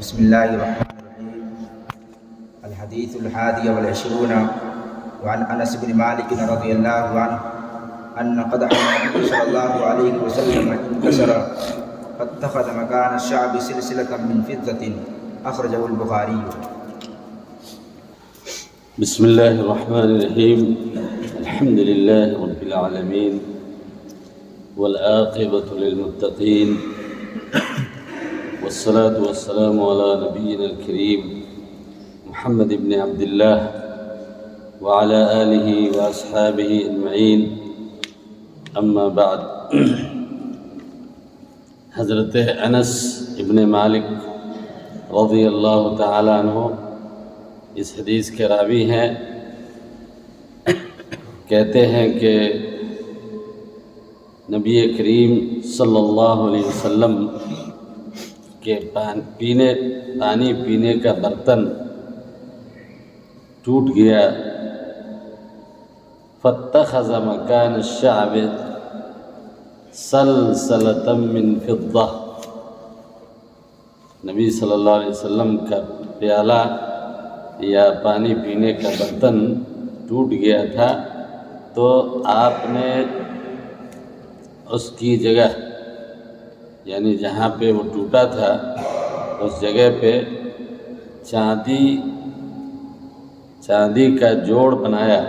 بسم الله الرحمن الرحيم. الحديث 21 وعن أنس بن مالك رضي الله عنه أن قدح النبي صلى الله عليه وسلم انكسر فاتخذ مكان الشعب سلسلة من فضة أخرجه البخاري. بسم الله الرحمن الرحيم. الحمد لله رب العالمين والعاقبة للمتقين والصلاة والسلام على نبينا الكريم محمد بن عبد الله وعلى آله وأصحابه أجمعين. أما بعد. حضرت انس ابن مالک رضی اللہ تعالیٰ عنہ اس حدیث کے راوی ہیں. کہتے ہیں کہ نبی کریم صلی اللہ علیہ وسلم کے پانی پینے کا برتن ٹوٹ گیا. فاتخذ مکان الشعب سلسلة من فضة. نبی صلی اللہ علیہ وسلم کا پیالہ یا پانی پینے کا برتن ٹوٹ گیا تھا تو آپ نے اس کی جگہ یعنی جہاں پہ وہ ٹوٹا تھا اس جگہ پہ چاندی کا جوڑ بنایا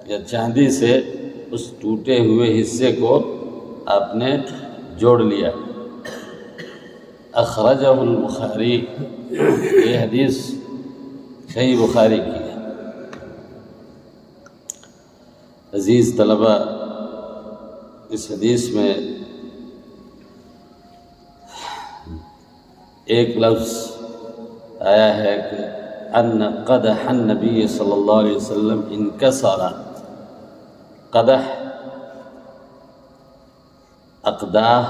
یا چاندی سے اس ٹوٹے ہوئے حصے کو آپ نے جوڑ لیا. اخرجہ البخاری. یہ حدیث صحیح بخاری کی ہے. عزیز طلبہ، اس حدیث میں ایک لفظ آیا ہے کہ ان قدح النبی صلی اللہ علیہ وسلم انکسر. قدح اقداح،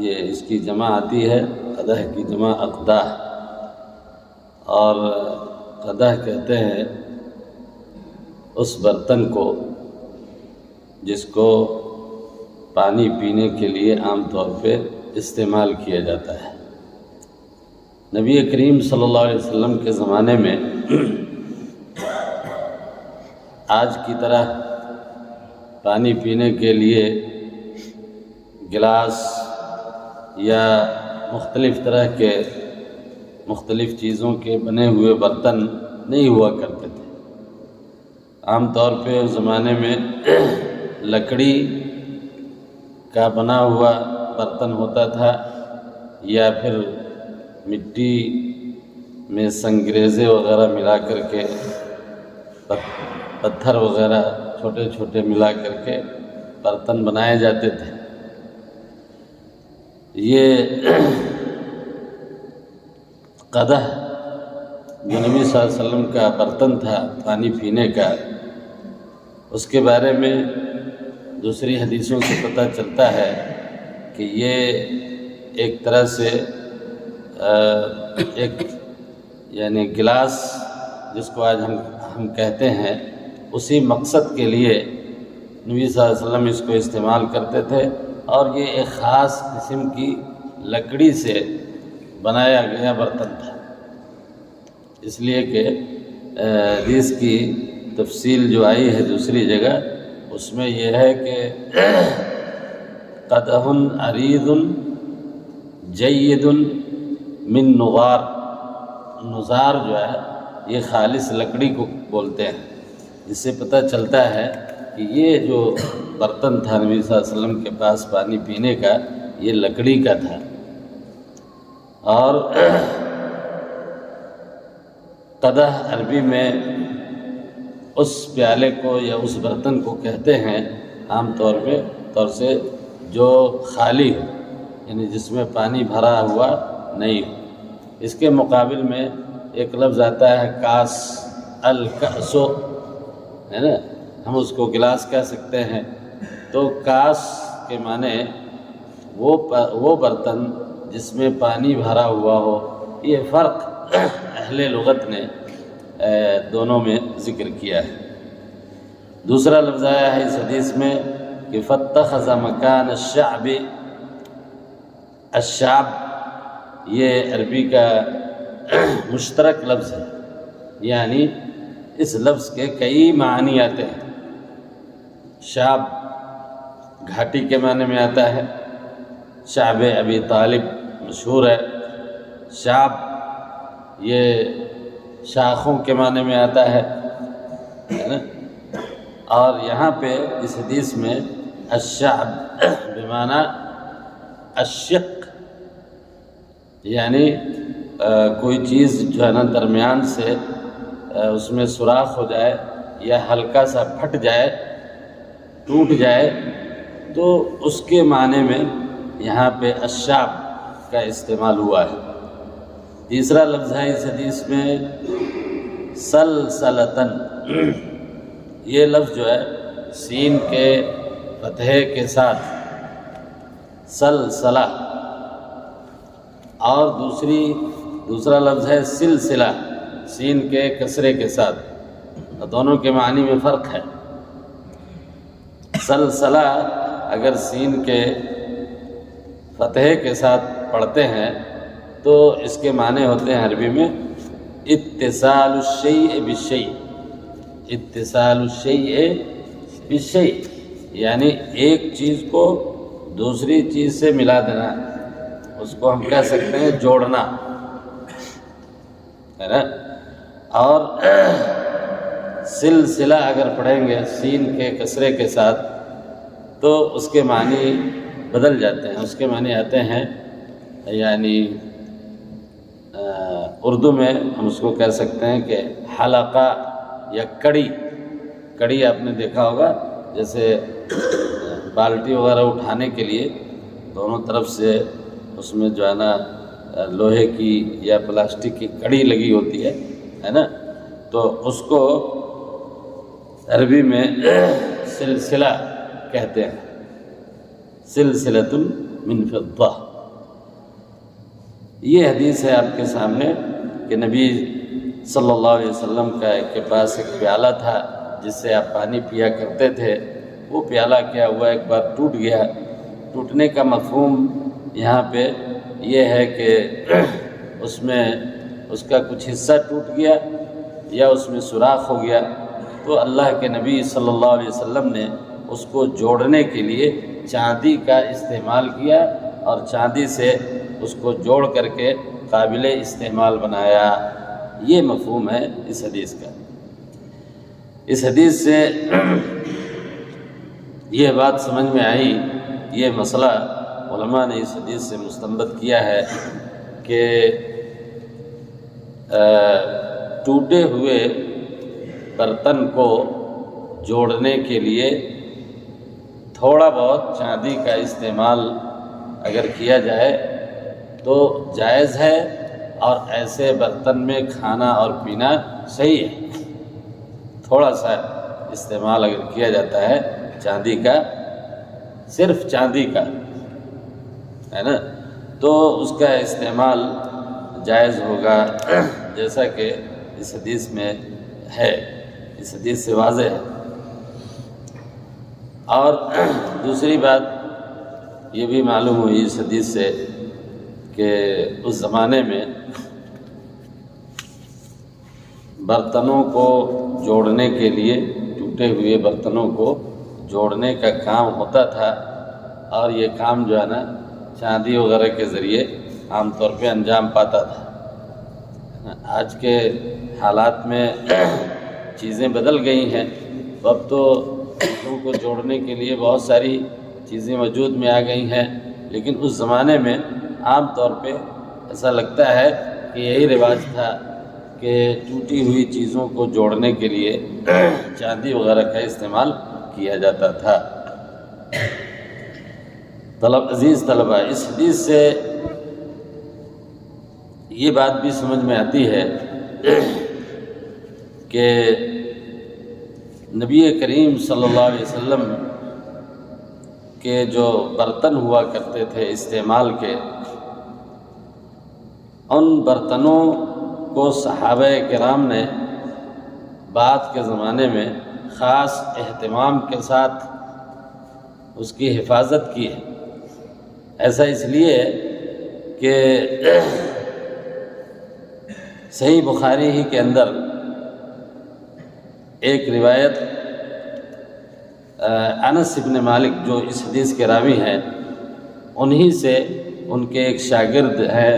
یہ اس کی جمع آتی ہے. قدح کی جمع اقداح، اور قدح کہتے ہیں اس برتن کو جس کو پانی پینے کے لیے عام طور پہ استعمال کیا جاتا ہے. نبی کریم صلی اللہ علیہ وسلم کے زمانے میں آج کی طرح پانی پینے کے لیے گلاس یا مختلف طرح کے مختلف چیزوں کے بنے ہوئے برتن نہیں ہوا کرتے تھے. عام طور پہ اس زمانے میں لکڑی کا بنا ہوا برتن ہوتا تھا یا پھر مٹی میں سنگریزے وغیرہ ملا کر کے، پتھر وغیرہ چھوٹے چھوٹے ملا کر کے برتن بنائے جاتے تھے. یہ قدح جو نبی صلی اللہ علیہ وسلم کا برتن تھا پانی پینے کا، اس کے بارے میں دوسری حدیثوں سے پتہ چلتا ہے کہ یہ ایک طرح سے ایک یعنی گلاس جس کو آج ہم کہتے ہیں، اسی مقصد کے لیے نبی صلی اللہ علیہ وسلم اس کو استعمال کرتے تھے. اور یہ ایک خاص قسم کی لکڑی سے بنایا گیا برتن تھا. اس لیے کہ حدیث کی تفصیل جو آئی ہے دوسری جگہ، اس میں یہ ہے کہ قدح عریض جید من نغار. نزار جو ہے یہ خالص لکڑی کو بولتے ہیں. اس سے پتہ چلتا ہے کہ یہ جو برتن تھا نبی صلی اللہ علیہ وسلم کے پاس پانی پینے کا، یہ لکڑی کا تھا. اور قدح عربی میں اس پیالے کو یا اس برتن کو کہتے ہیں عام طور سے جو خالی ہو، یعنی جس میں پانی بھرا ہوا نہیں ہو. اس کے مقابل میں ایک لفظ آتا ہے کاس. الکأس ہے نا، ہم اس کو گلاس کہہ سکتے ہیں. تو کاس کے معنی وہ برتن جس میں پانی بھرا ہوا ہو. یہ فرق اہل لغت نے دونوں میں ذکر کیا ہے. دوسرا لفظ آیا ہے اس حدیث میں کہ فاتخذ مکان الشعب. الشعب یہ عربی کا مشترک لفظ ہے، یعنی اس لفظ کے کئی معنی آتے ہیں۔ شعب گھاٹی کے معنی میں آتا ہے، شعب ابی طالب مشہور ہے۔ شعب یہ شاخوں کے معنی میں آتا ہے نا؟ اور یہاں پہ اس حدیث میں الشعب بمعنی الشق، یعنی کوئی چیز جو ہے نا درمیان سے اس میں سوراخ ہو جائے یا ہلکا سا پھٹ جائے، ٹوٹ جائے، تو اس کے معنی میں یہاں پہ الشعب کا استعمال ہوا ہے۔ تیسرا لفظ ہے اس حدیث میں سلسلتن۔ یہ لفظ جو ہے سین کے فتحے کے ساتھ سلسلہ، اور دوسرا لفظ ہے سلسلہ، سین کے کسرے کے ساتھ، دونوں کے معنی میں فرق ہے۔ سلسلہ اگر سین کے فتحے کے ساتھ پڑھتے ہیں تو اس کے معنی ہوتے ہیں عربی میں اتصال الشیء بالشیء، اتصال الشیء بالشیء، یعنی ایک چیز کو دوسری چیز سے ملا دینا، اس کو ہم کہہ سکتے ہیں جوڑنا، ہے نا؟ اور سلسلہ اگر پڑھیں گے سین کے کسرے کے ساتھ تو اس کے معنی بدل جاتے ہیں، اس کے معنی آتے ہیں، یعنی اردو میں ہم اس کو کہہ سکتے ہیں کہ حلقہ یا کڑی آپ نے دیکھا ہوگا، جیسے بالٹی وغیرہ اٹھانے کے لیے دونوں طرف سے اس میں جو ہے نا لوہے کی یا پلاسٹک کی کڑی لگی ہوتی ہے نا؟ تو اس کو عربی میں سلسلہ کہتے ہیں، سلسلۃ من فضہ۔ یہ حدیث ہے آپ کے سامنے کہ نبی صلی اللہ علیہ وسلم کے پاس ایک پیالہ تھا جس سے آپ پانی پیا کرتے تھے، وہ پیالہ کیا ہوا ایک بار ٹوٹ گیا۔ ٹوٹنے کا مفہوم یہاں پہ یہ ہے کہ اس میں اس کا کچھ حصہ ٹوٹ گیا یا اس میں سوراخ ہو گیا، تو اللہ کے نبی صلی اللہ علیہ وسلم نے اس کو جوڑنے کے لیے چاندی کا استعمال کیا اور چاندی سے اس کو جوڑ کر کے قابل استعمال بنایا۔ یہ مفہوم ہے اس حدیث کا۔ اس حدیث سے یہ بات سمجھ میں آئی، یہ مسئلہ علماء نے اس حدیث سے مستنبط کیا ہے کہ ٹوٹے ہوئے برتن کو جوڑنے کے لیے تھوڑا بہت چاندی کا استعمال اگر کیا جائے تو جائز ہے، اور ایسے برتن میں کھانا اور پینا صحیح ہے۔ تھوڑا سا استعمال اگر کیا جاتا ہے چاندی کا، صرف چاندی کا، ہے نا، تو اس کا استعمال جائز ہوگا، جیسا کہ اس حدیث میں ہے، اس حدیث سے واضح ہے۔ اور دوسری بات یہ بھی معلوم ہوئی اس حدیث سے کہ اس زمانے میں برتنوں کو جوڑنے کے لیے، ٹوٹے ہوئے برتنوں کو جوڑنے کا کام ہوتا تھا، اور یہ کام جو ہے نا چاندی وغیرہ کے ذریعے عام طور پہ انجام پاتا تھا۔ آج کے حالات میں چیزیں بدل گئی ہیں، اب تو چیزوں کو جوڑنے کے لیے بہت ساری چیزیں وجود میں آ گئی ہیں، لیکن اس زمانے میں عام طور پہ ایسا لگتا ہے کہ یہی رواج تھا کہ ٹوٹی ہوئی چیزوں کو جوڑنے کے لیے چاندی وغیرہ کا استعمال کیا جاتا تھا۔ عزیز طلبہ، اس حدیث سے یہ بات بھی سمجھ میں آتی ہے کہ نبی کریم صلی اللہ علیہ وسلم کے جو برتن ہوا کرتے تھے استعمال کے، ان برتنوں کو صحابہ کرام نے بعد کے زمانے میں خاص اہتمام کے ساتھ اس کی حفاظت کی ہے۔ ایسا اس لیے کہ صحیح بخاری ہی کے اندر ایک روایت انس ابن مالک جو اس حدیث کے راوی ہیں انہی سے ان کے ایک شاگرد ہیں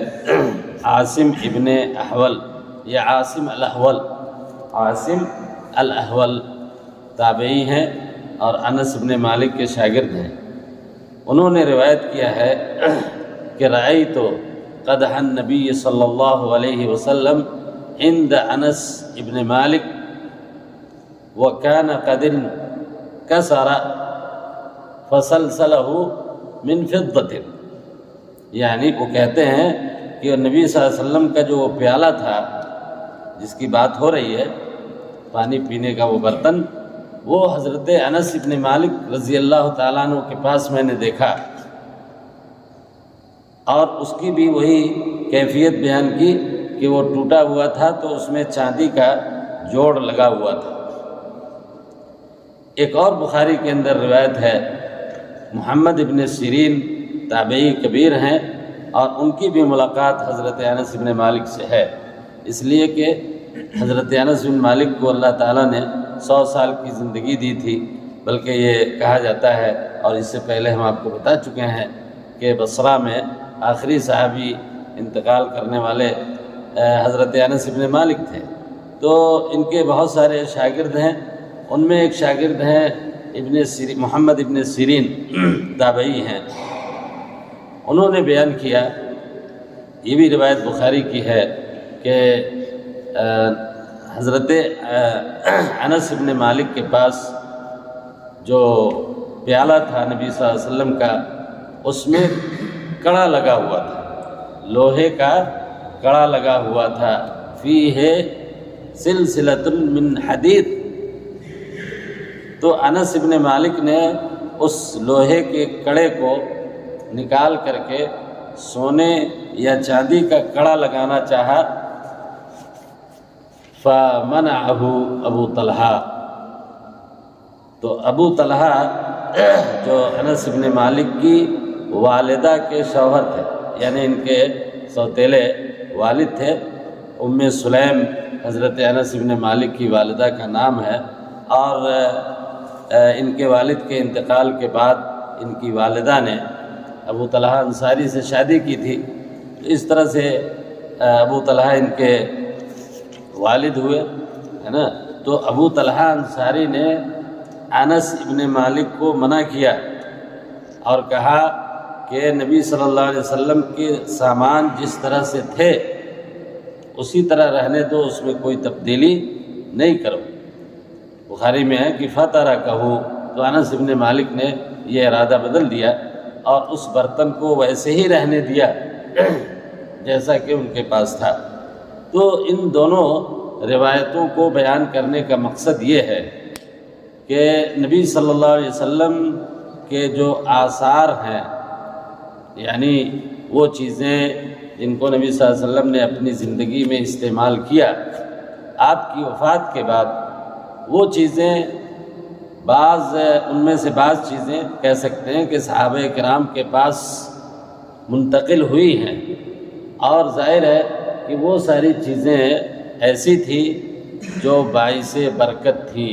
عاصم ابن احول یا عاصم الاحول تابعی ہیں اور انس ابن مالک کے شاگرد ہیں. انہوں نے روایت کیا ہے کہ رأیت قدح النبی صلی اللہ علیہ وسلم عند انس ابن مالک وكان قد انكسر فسلسله من فضة. یعنی وہ کہتے ہیں کہ نبی صلی اللہ علیہ وسلم کا جو پیالہ تھا جس کی بات ہو رہی ہے پانی پینے کا وہ برتن، وہ حضرت انس ابن مالک رضی اللہ تعالیٰ عنہ کے پاس میں نے دیکھا اور اس کی بھی وہی کیفیت بیان کی کہ وہ ٹوٹا ہوا تھا تو اس میں چاندی کا جوڑ لگا ہوا تھا. ایک اور بخاری کے اندر روایت ہے، محمد ابن سیرین تابعی کبیر ہیں اور ان کی بھی ملاقات حضرت انس ابن مالک سے ہے، اس لیے کہ حضرت انس بن مالک کو اللہ تعالیٰ نے 100 سال کی زندگی دی تھی، بلکہ یہ کہا جاتا ہے اور اس سے پہلے ہم آپ کو بتا چکے ہیں کہ بصرہ میں آخری صحابی انتقال کرنے والے حضرت انس بن مالک تھے. تو ان کے بہت سارے شاگرد ہیں، ان میں ایک شاگرد ہیں محمد ابن سیرین تابعی ہیں. انہوں نے بیان کیا، یہ بھی روایت بخاری کی ہے کہ حضرت انس ابن مالک کے پاس جو پیالہ تھا نبی صلی اللہ علیہ وسلم کا، اس میں کڑا لگا ہوا تھا، لوہے کا کڑا لگا ہوا تھا، فیہ سلسلۃ من حدید. تو انس ابن مالک نے اس لوہے کے کڑے کو نکال کر کے سونے یا چاندی کا کڑا لگانا چاہا، فمنعہ ابو طلحہ. تو ابو طلحہ جو انس ابن مالک کی والدہ کے شوہر تھے، یعنی ان کے سوتیلے والد تھے، ام سلیم حضرت انس ابن مالک کی والدہ کا نام ہے، اور ان کے والد کے انتقال کے بعد ان کی والدہ نے ابو طلحہ انصاری سے شادی کی تھی. اس طرح سے ابو طلحہ ان کے والد ہوئے، ہے نا. تو ابو طلحہ انصاری نے انس ابن مالک کو منع کیا اور کہا کہ نبی صلی اللہ علیہ وسلم کے سامان جس طرح سے تھے اسی طرح رہنے دو، اس میں کوئی تبدیلی نہیں کرو. بخاری میں ہے کہ فترکہ، تو انس ابن مالک نے یہ ارادہ بدل دیا اور اس برتن کو ویسے ہی رہنے دیا جیسا کہ ان کے پاس تھا. تو ان دونوں روایتوں کو بیان کرنے کا مقصد یہ ہے کہ نبی صلی اللہ علیہ وسلم کے جو آثار ہیں، یعنی وہ چیزیں جن کو نبی صلی اللہ علیہ وسلم نے اپنی زندگی میں استعمال کیا، آپ کی وفات کے بعد وہ چیزیں ان میں سے بعض چیزیں کہہ سکتے ہیں کہ صحابہ کرام کے پاس منتقل ہوئی ہیں، اور ظاہر ہے کہ وہ ساری چیزیں ایسی تھی جو باعث برکت تھی،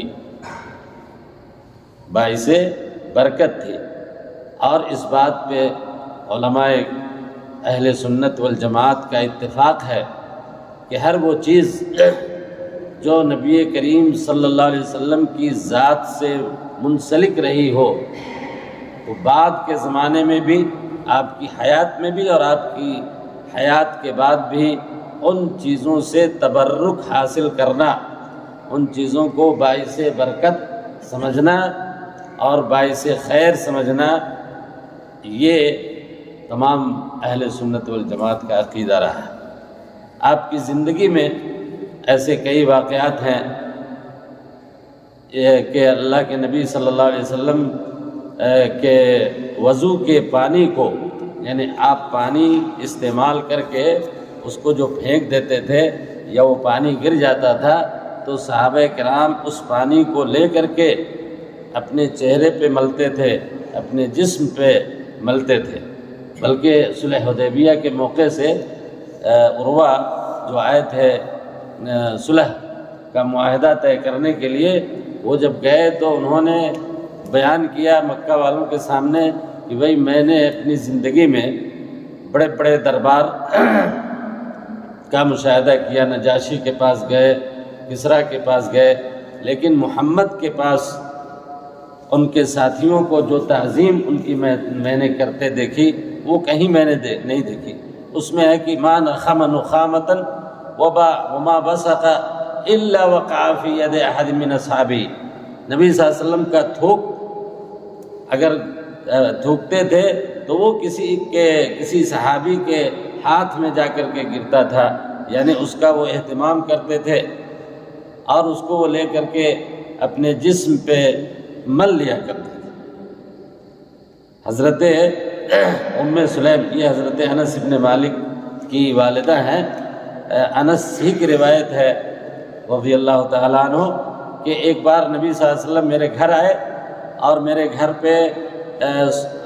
اور اس بات پہ علماء اہل سنت والجماعت کا اتفاق ہے کہ ہر وہ چیز جو نبی کریم صلی اللہ علیہ وسلم کی ذات سے منسلک رہی ہو، وہ بعد کے زمانے میں بھی، آپ کی حیات میں بھی اور آپ کی حیات کے بعد بھی ان چیزوں سے تبرک حاصل کرنا، ان چیزوں کو باعث برکت سمجھنا اور باعث خیر سمجھنا، یہ تمام اہل سنت والجماعت کا عقیدہ رہا ہے. آپ کی زندگی میں ایسے کئی واقعات ہیں کہ اللہ کے نبی صلی اللہ علیہ وسلم کے وضو کے پانی کو، یعنی آپ پانی استعمال کر کے اس کو جو پھینک دیتے تھے یا وہ پانی گر جاتا تھا تو صحابہ کرام اس پانی کو لے کر کے اپنے چہرے پہ ملتے تھے، اپنے جسم پہ ملتے تھے. بلکہ صلح حدیبیہ کے موقع سے عروہ جو آئے تھے صلح کا معاہدہ طے کرنے کے لیے، وہ جب گئے تو انہوں نے بیان کیا مکہ والوں کے سامنے کہ بھئی میں نے اپنی زندگی میں بڑے بڑے دربار کا مشاہدہ کیا، نجاشی کے پاس گئے، کسریٰ کے پاس گئے، لیکن محمد کے پاس ان کے ساتھیوں کو جو تعظیم ان کی میں نے کرتے دیکھی وہ کہیں میں نے نہیں دیکھی۔ اس میں ہے کہ ما نخم نخامۃ وما بصق الا وقع فی ید احد من اصحابی، نبی صلی اللہ علیہ وسلم کا تھوک اگر تھوکتے تھے تو وہ کسی صحابی کے ہاتھ میں جا کر کے گرتا تھا، یعنی اس کا وہ اہتمام کرتے تھے اور اس کو وہ لے کر کے اپنے جسم پہ مل لیا کرتے تھے۔ حضرت ام سلیم، یہ حضرت انس ابن مالک کی والدہ ہیں، انس ہی کی روایت ہے رضی اللہ تعالیٰ عنہ کہ ایک بار نبی صلی اللہ علیہ وسلم میرے گھر آئے اور میرے گھر پہ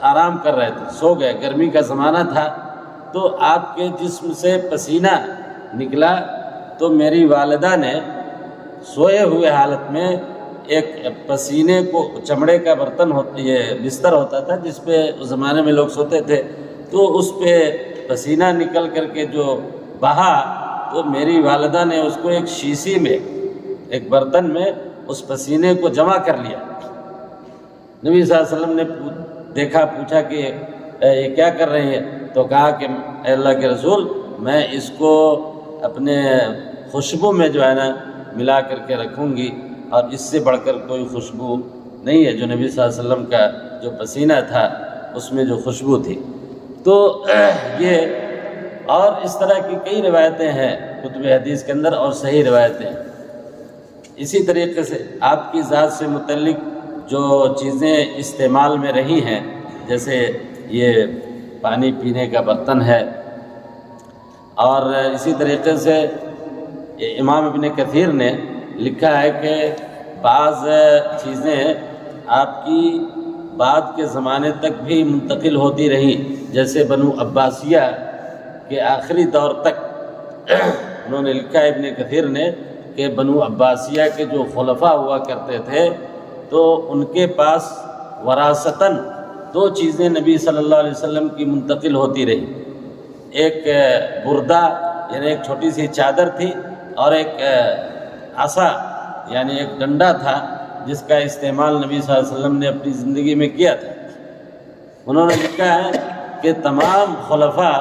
آرام کر رہے تھے، سو گئے، گرمی کا زمانہ تھا، تو آپ کے جسم سے پسینہ نکلا، تو میری والدہ نے سوئے ہوئے حالت میں ایک پسینے کو، چمڑے کا برتن یہ بستر ہوتا تھا جس پہ اس زمانے میں لوگ سوتے تھے، تو اس پہ پسینہ نکل کر کے جو بہا، تو میری والدہ نے اس کو ایک شیشی میں، ایک برتن میں اس پسینے کو جمع کر لیا۔ نبی صلی اللہ علیہ وسلم نے دیکھا، پوچھا کہ یہ کیا کر رہے ہیں؟ تو کہا کہ اے اللہ کے رسول، میں اس کو اپنے خوشبو میں جو ہے نا ملا کر کے رکھوں گی، اور اس سے بڑھ کر کوئی خوشبو نہیں ہے جو نبی صلی اللہ علیہ وسلم کا جو پسینہ تھا اس میں جو خوشبو تھی۔ تو یہ اور اس طرح کی کئی روایتیں ہیں کتب حدیث کے اندر، اور صحیح روایتیں ہیں۔ اسی طریقے سے آپ کی ذات سے متعلق جو چیزیں استعمال میں رہی ہیں، جیسے یہ پانی پینے کا برتن ہے، اور اسی طریقے سے امام ابن کثیر نے لکھا ہے کہ بعض چیزیں آپ کی بعد کے زمانے تک بھی منتقل ہوتی رہیں، جیسے بنو عباسیہ کے آخری دور تک انہوں نے لکھا ہے ابن کثیر نے کہ بنو عباسیہ کے جو خلفاء ہوا کرتے تھے تو ان کے پاس وراثتاً دو چیزیں نبی صلی اللہ علیہ وسلم کی منتقل ہوتی رہی، ایک بردہ یعنی ایک چھوٹی سی چادر تھی، اور ایک عصا یعنی ایک ڈنڈا تھا جس کا استعمال نبی صلی اللہ علیہ وسلم نے اپنی زندگی میں کیا تھا۔ انہوں نے لکھا ہے کہ تمام خلفاء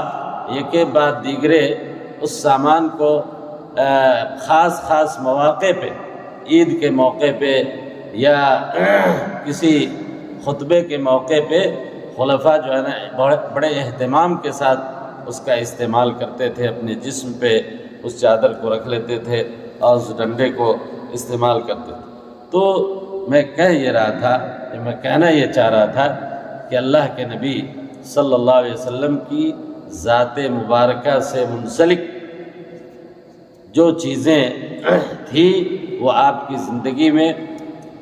ایک بعد دیگرے اس سامان کو خاص مواقع پہ، عید کے موقع پہ یا کسی خطبے کے موقع پہ خلفاء جو ہے نا بڑے اہتمام کے ساتھ اس کا استعمال کرتے تھے، اپنے جسم پہ اس چادر کو رکھ لیتے تھے اور اس ڈنڈے کو استعمال کرتے تھے۔ تو میں کہہ یہ رہا تھا، میں کہنا یہ چاہ رہا تھا کہ اللہ کے نبی صلی اللہ علیہ وسلم کی ذات مبارکہ سے منسلک جو چیزیں تھیں وہ آپ کی زندگی میں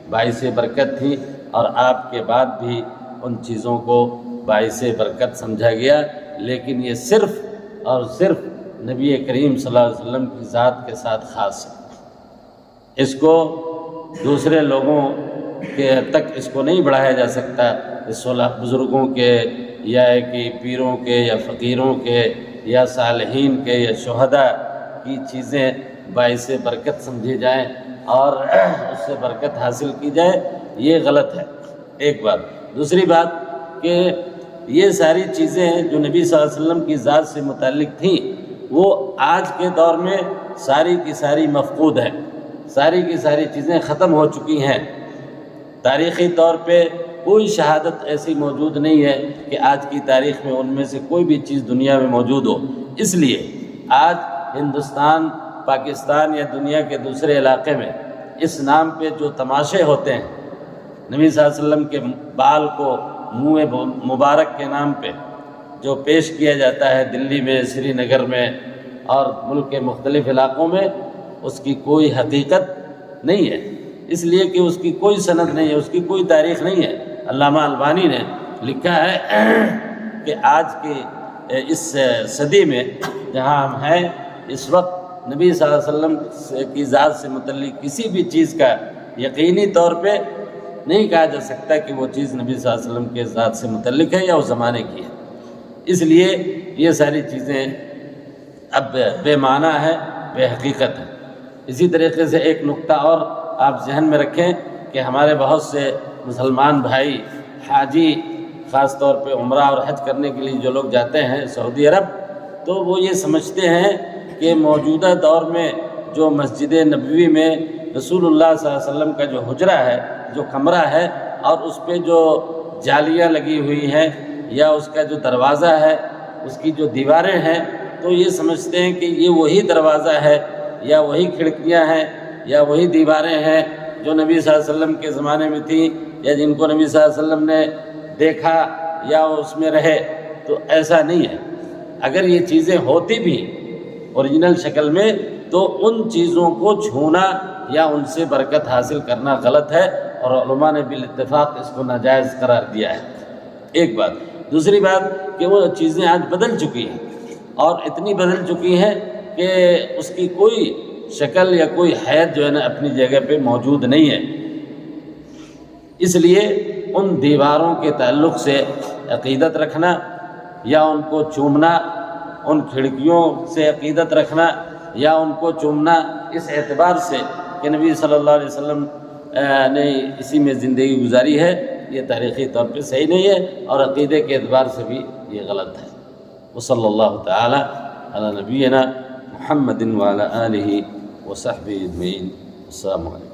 باعث برکت تھی، اور آپ کے بعد بھی ان چیزوں کو باعث برکت سمجھا گیا، لیکن یہ صرف اور صرف نبی کریم صلی اللہ علیہ وسلم کی ذات کے ساتھ خاص ہے۔ اس کو دوسرے لوگوں کے تک اس کو نہیں بڑھایا جا سکتا، بزرگوں کے یا کہ پیروں کے یا فقیروں کے یا صالحین کے یا شہداء کی چیزیں باعث برکت سمجھی جائیں اور اس سے برکت حاصل کی جائے، یہ غلط ہے، ایک بات۔ دوسری بات کہ یہ ساری چیزیں جو نبی صلی اللہ علیہ وسلم کی ذات سے متعلق تھیں وہ آج کے دور میں ساری کی ساری مفقود ہیں، ساری کی ساری چیزیں ختم ہو چکی ہیں۔ تاریخی طور پہ کوئی شہادت ایسی موجود نہیں ہے کہ آج کی تاریخ میں ان میں سے کوئی بھی چیز دنیا میں موجود ہو۔ اس لیے آج ہندوستان، پاکستان یا دنیا کے دوسرے علاقے میں اس نام پہ جو تماشے ہوتے ہیں، نبی صلی اللہ علیہ وسلم کے بال کو منہ مبارک کے نام پہ جو پیش کیا جاتا ہے دلی میں، سری نگر میں اور ملک کے مختلف علاقوں میں، اس کی کوئی حقیقت نہیں ہے، اس لیے کہ اس کی کوئی سند نہیں ہے، اس کی کوئی تاریخ نہیں ہے۔ علامہ البانی نے لکھا ہے کہ آج کی اس صدی میں جہاں ہم ہیں اس وقت نبی صلی اللہ علیہ وسلم کی ذات سے متعلق کسی بھی چیز کا یقینی طور پہ نہیں کہا جا سکتا کہ وہ چیز نبی صلی اللہ علیہ وسلم کے ذات سے متعلق ہے یا اس زمانے کی ہے۔ اس لیے یہ ساری چیزیں اب بے معنی ہے، بے حقیقت ہے۔ اسی طریقے سے ایک نقطہ اور آپ ذہن میں رکھیں کہ ہمارے بہت سے مسلمان بھائی حاجی خاص طور پہ عمرہ اور حج کرنے کے لیے جو لوگ جاتے ہیں سعودی عرب، تو وہ یہ سمجھتے ہیں کہ موجودہ دور میں جو مسجد نبوی میں رسول اللہ صلی اللہ علیہ وسلم کا جو حجرہ ہے، جو کمرہ ہے، اور اس پہ جو جالیاں لگی ہوئی ہیں یا اس کا جو دروازہ ہے، اس کی جو دیواریں ہیں، تو یہ سمجھتے ہیں کہ یہ وہی دروازہ ہے یا وہی کھڑکیاں ہیں یا وہی دیواریں ہیں جو نبی صلی اللہ علیہ وسلم کے زمانے میں تھیں یا جن کو نبی صلی اللہ علیہ وسلم نے دیکھا یا اس میں رہے۔ تو ایسا نہیں ہے۔ اگر یہ چیزیں ہوتی بھی اوریجنل شکل میں تو ان چیزوں کو چھونا یا ان سے برکت حاصل کرنا غلط ہے، اور علماء نے بالاتفاق اس کو ناجائز قرار دیا ہے۔ ایک بات۔ دوسری بات کہ وہ چیزیں آج بدل چکی ہیں، اور اتنی بدل چکی ہیں کہ اس کی کوئی شکل یا کوئی حیت جو ہے نا اپنی جگہ پہ موجود نہیں ہے۔ اس لیے ان دیواروں کے تعلق سے عقیدت رکھنا یا ان کو چومنا، ان کھڑکیوں سے عقیدت رکھنا یا ان کو چومنا اس اعتبار سے کہ نبی صلی اللہ علیہ وسلم نے اسی میں زندگی گزاری ہے، یہ تاریخی طور پہ صحیح نہیں ہے، اور عقیدے کے اعتبار سے بھی یہ غلط ہے۔ وصلی اللہ تعالی علی نبینا محمد وعلی آلہ وصحبہ اجمعین۔ السلام علیکم۔